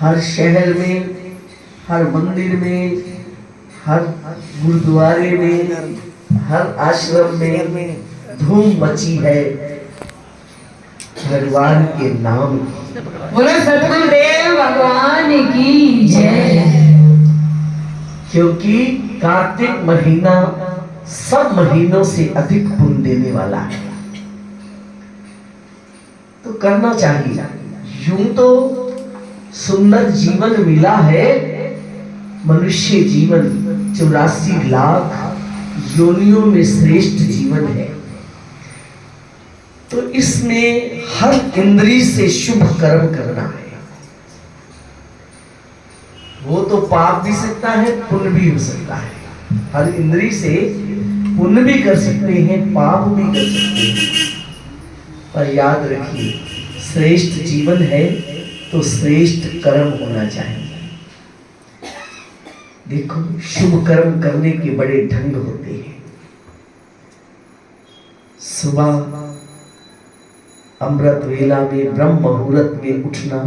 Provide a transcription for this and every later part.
हर शहर में, हर मंदिर में, हर गुरुद्वारे में, हर आश्रम में धूम मची है भगवान के नाम की। बोलो सतगुरुदेव भगवान की जय। क्योंकि कार्तिक महीना सब महीनों से अधिक पुण्य देने वाला है, तो करना चाहिए। यूं तो सुंदर जीवन मिला है, मनुष्य जीवन 84 लाख योनियों में श्रेष्ठ जीवन है, तो इसमें हर इंद्रिय से शुभ कर्म करना है। वो तो पाप भी सकता है, पुण्य भी हो सकता है। हर इंद्रिय से पुण्य भी कर सकते हैं, पाप भी कर सकते हैं, पर याद रखिए श्रेष्ठ जीवन है तो श्रेष्ठ कर्म होना चाहिए। देखो शुभ कर्म करने के बड़े ढंग होते हैं। सुबह अमृत वेला में ब्रह्म मुहूर्त में उठना,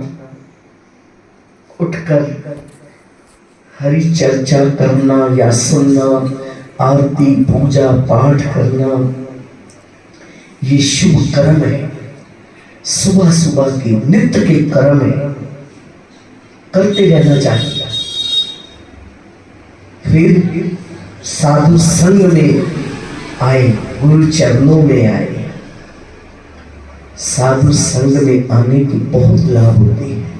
उठकर हरि चर्चा करना या सुनना, आरती पूजा पाठ करना, ये शुभ कर्म है। सुबह सुबह के नित्य के कर्म है, करते रहना चाहिए। फिर साधु संग में आए, गुरु चरणों में आए। साधु संग में आने की बहुत लाभ होती है।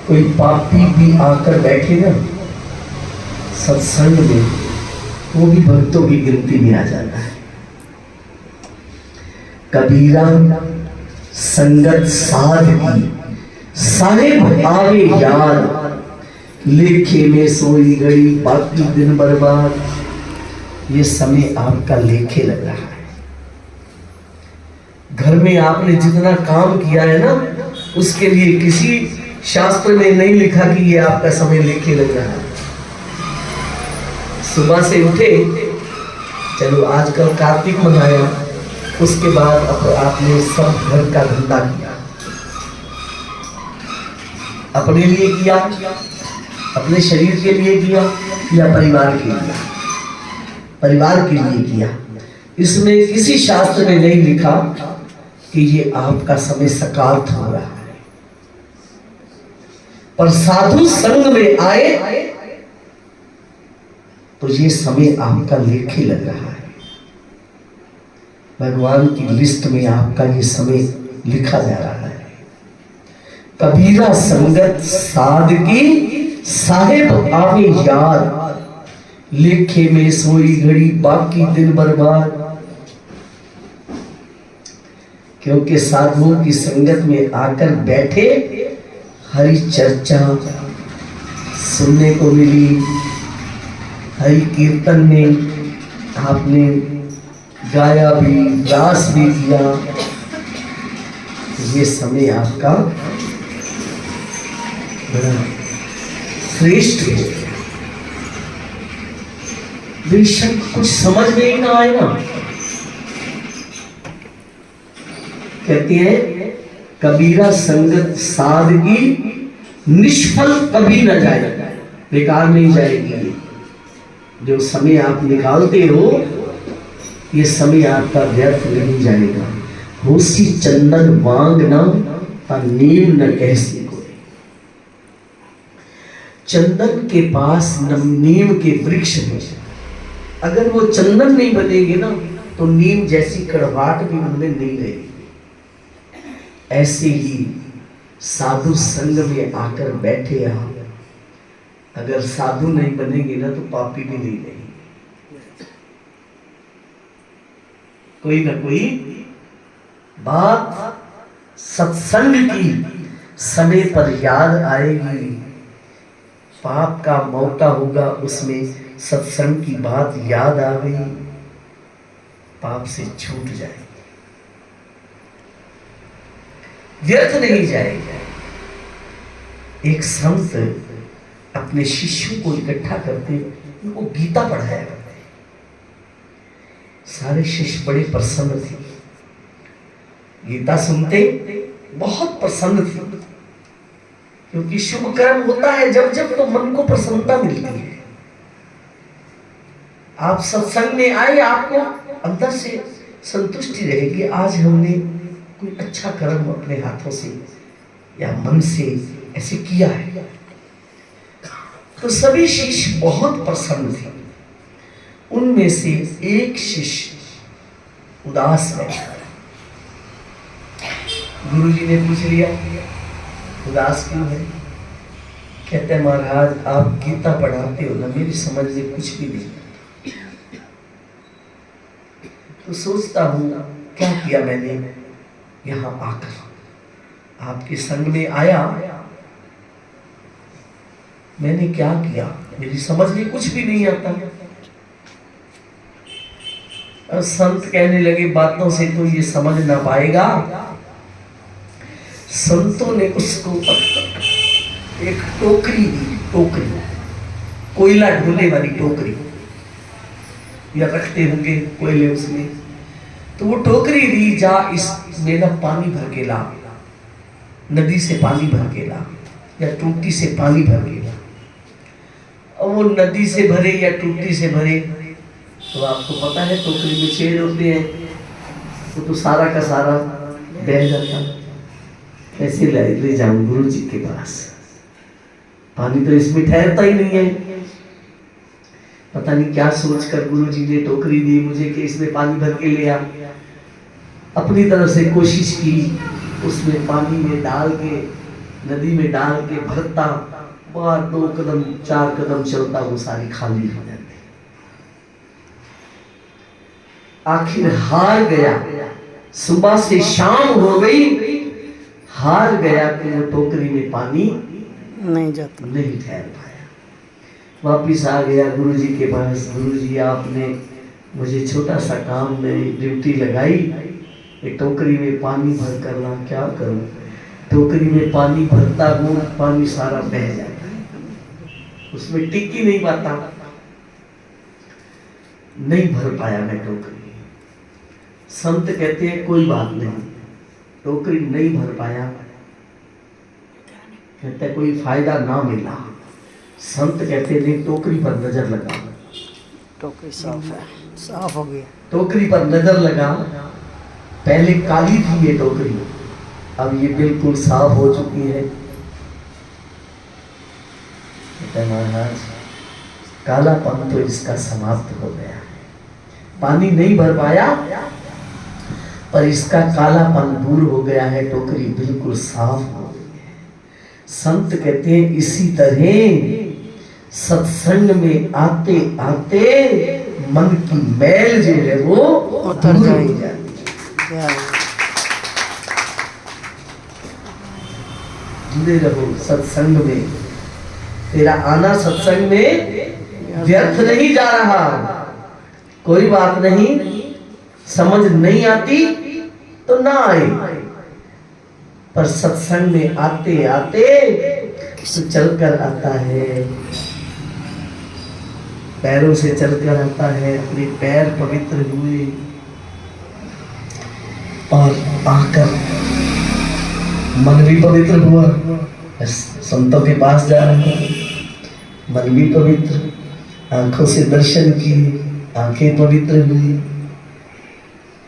कोई पापी भी आकर बैठे ना सत्संग में, वो भी भक्तों की गिनती में आ जाता है। कबीरा संगत साध की, साहिब आवे याद, लेखे में सोई गई बाकी दिन बर्बाद। ये समय आपका लेखे लग रहा है। घर में आपने जितना काम किया है ना, उसके लिए किसी शास्त्र में नहीं लिखा कि ये आपका समय लेखे लग रहा है। सुबह से उठे, चलो आजकल कार्तिक मनाया, उसके बाद आपने सब घर का धंधा किया, अपने लिए किया, अपने शरीर के लिए किया या परिवार के लिए? परिवार के लिए किया। इसमें किसी शास्त्र में नहीं लिखा कि ये आपका समय सकार्थ हो रहा है। पर साधु संग में आए तो ये समय आपका लेखे लग रहा है। भगवान की लिस्ट में आपका ये समय लिखा जा रहा है। कबीरा संगत सादगी, साहिब आवे याद, लेखे में सोई घड़ी बाकी दिन बर्बाद। क्योंकि साधुओं की संगत में आकर बैठे, हरि चर्चा सुनने को मिली, हरि कीर्तन में आपने गाया भी, रास भी किया, ये समय आपका बड़ा श्रेष्ठ है। बेशक कुछ समझ में ही ना आए ना, कहती है कबीरा संगत सादगी, निष्फल कभी न जाए, बेकार नहीं जाएगी। जो समय आप निकालते हो, ये समय आपका व्यर्थ नहीं जाएगा। होसी चंदन वांग न नीम न कैसी को। चंदन के पास नीम के वृक्ष है, अगर वो चंदन नहीं बनेगी ना, तो नीम जैसी कड़वाहट भी उनमें नहीं रहेगी। ऐसे ही साधु संग में आकर बैठे आप, अगर साधु नहीं बनेंगे ना, तो पापी भी नहीं रहेंगे। कोई ना कोई बात सत्संग की समय पर याद आएगी। पाप का मौका होगा, उसमें सत्संग की बात याद आ गई, पाप से छूट जाएगी, व्यर्थ नहीं जाएगा। एक संत अपने शिष्यों को इकट्ठा करते, उनको गीता पढ़ाया करते। सारे शिष्य बड़े प्रसन्न थे, गीता सुनते बहुत प्रसन्न थे। क्योंकि शुभ कर्म होता है जब जब तो मन को प्रसन्नता मिलती है। आप सत्संग में आए, आपको अंदर से संतुष्टि रहेगी, आज हमने कोई अच्छा कर्म अपने हाथों से या मन से ऐसे किया है। तो सभी शिष्य बहुत प्रसन्न थे। उनमें से एक शिष्य उदास है। गुरुजी ने पूछ लिया, उदास क्यों है? कहते हैं महाराज आप गीता पढ़ाते हो ना, मेरी समझ में कुछ भी नहीं। तो सोचता हूँ क्या किया मैंने यहाँ आकर, आपके संग में आया, मैंने क्या किया, मेरी समझ में कुछ भी नहीं आता। और संत कहने लगे बातों से तो ये समझ ना पाएगा। संतों ने उसको एक टोकरी दी, टोकरी, कोयला ढोने वाली टोकरी, या रखते होंगे कोयले उसमें, तो वो टोकरी दी, जा इसमें ना पानी भर के ला, नदी से पानी भर के ला या टूटी से पानी भर के ला। और वो नदी से भरे या टूटी से भरे, तो आपको पता है टोकरी में छेद होते हैं, वो तो सारा का सारा बह जाता। कैसे ले जाऊं गुरु जी के पास, पानी तो इसमें ठहरता ही नहीं है। पता नहीं क्या सोचकर गुरु जी ने टोकरी दी मुझे कि इसमें पानी भर के ले आ। अपनी तरफ से कोशिश की, उसमें पानी में डाल के, नदी में डाल के भरता, बार 2 कदम 4 कदम चलता, वो सारी खाली हो जाती। आखिर हार गया, सुबह से शाम हो गई, हार गया कि वो टोकरी में पानी नहीं जाता, नहीं ठहर पाया। वापिस आ गया गुरु जी के पास, गुरु जी आपने मुझे छोटा सा काम में ड्यूटी लगाई, एक टोकरी में पानी भर कर ला, क्या करूं? टोकरी में पानी भरता हूं, पानी सारा बह जाता है, उसमें टिक ही नहीं पाता, नहीं भर पाया मैं टोकरी। संत कहते हैं कोई बात नहीं, टोकरी नहीं भर पाया, कहते हैं कोई फायदा ना मिला। संत कहते नहीं, टोकरी पर नजर लगा, टोकरी साफ है, साफ हो गया। टोकरी पर नजर लगा, पहले काली थी ये टोकरी, अब ये बिल्कुल साफ हो चुकी है। महाराज कालापन तो इसका समाप्त हो गया है, पानी नहीं भर पाया पर इसका कालापन दूर हो गया है, टोकरी बिल्कुल साफ हो गई है। संत कहते हैं इसी तरह सत्संग में आते आते मन की मैल जो है वो उतर जाती है। जुड़े रहो सत्संग में, तेरा आना सत्संग में व्यर्थ नहीं जा रहा। कोई बात नहीं, समझ नहीं आती तो ना आए, पर सत्संग में आते आते तो चलकर आता है, पैरों से चलकर आता है, अपने पैर पवित्र हुए और आकर मन भी पवित्र हुआ। संतों के पास जा रहा है, मन भी पवित्र, आंखों से दर्शन किए, आंखें पवित्र हुई।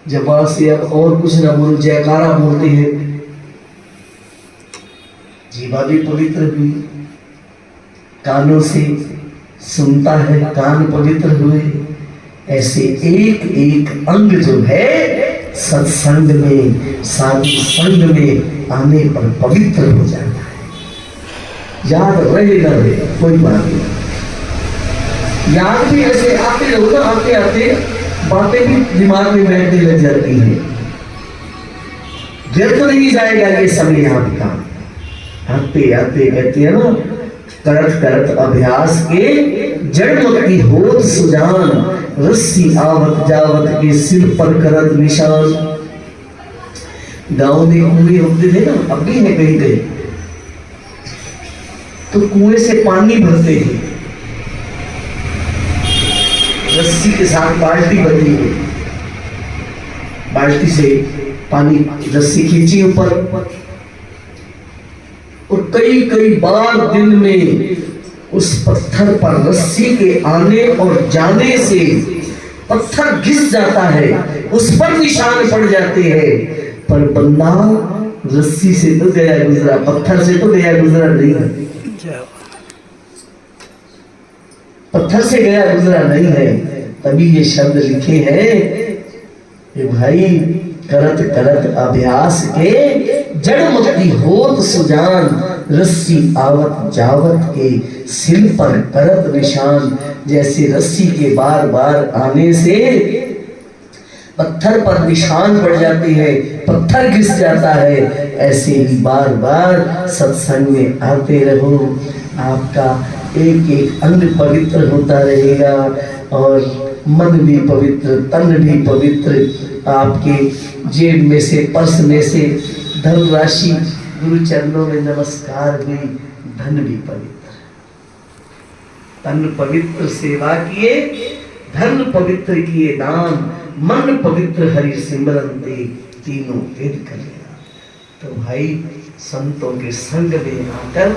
जबान से अब और कुछ ना बोलो, जयकारा बोलते हैं, जीवा भी पवित्र हुई, कानों से सुनता है, कान पवित्र हुए। ऐसे एक एक अंग जो है सत्संग में, साधु संग में आने पर पवित्र हो जाता है। याद रहे न रहे कोई बात नहीं, याद भी ऐसे आते रहो ना, आते आते बातें भी दिमाग में बैठने लग जाती है, व्यर्थ नहीं जाएगा ये समय आपका। आते आते कहते हैं ना, करत करत अभ्यास के जड़ की होत सुजान, रस्सी आवत जावत के सिर पर करत निशान। गांव में कुएं होते थे ना, अब भी है कहीं कहीं, तो कुएं से पानी भरते थे, रस्सी के साथ बाल्टी बंधी हुई, बाल्टी से पानी रस्सी खींची ऊपर, और कई कई बार दिन में उस पत्थर पर रस्सी के आने और जाने से पत्थर घिस जाता है, उस पर निशान पड़ जाते हैं, पर बंदा रस्सी से तो गया गुजरा, पत्थर से तो गया गुजरा नहीं है, पत्थर से गया गुजरा नहीं है। तभी ये शब्द लिखे हैं कि भाई करत करत अभ्यास के जड़ मुक्ति होत सुजान, रस्सी आवत जावत के सिर पर करत निशान। जैसे रस्सी के बार बार आने से पत्थर पर निशान पड़ जाते हैं, पत्थर घिस जाता है, ऐसे ही बार बार सत्संग में आते रहो, आपका एक एक अंग पवित्र होता रहेगा और मन भी पवित्र, तन भी पवित्र। आपके जेब में से, पर्स में से धन राशि गुरु चरणों में नमस्कार हुई, धन भी पवित्र, तन पवित्र सेवा किए, धन पवित्र किए दान, मन पवित्र हरि सिमरन दे, तीनों वेद कर लेना। तो भाई संतों के संग में आकर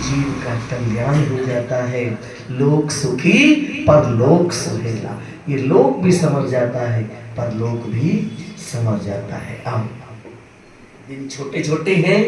जीव का कल्याण हो जाता है। लोक सुखी परलोक सुहेला, ये लोक भी समझ जाता है, परलोक भी समझ जाता है। अब दिन छोटे छोटे हैं,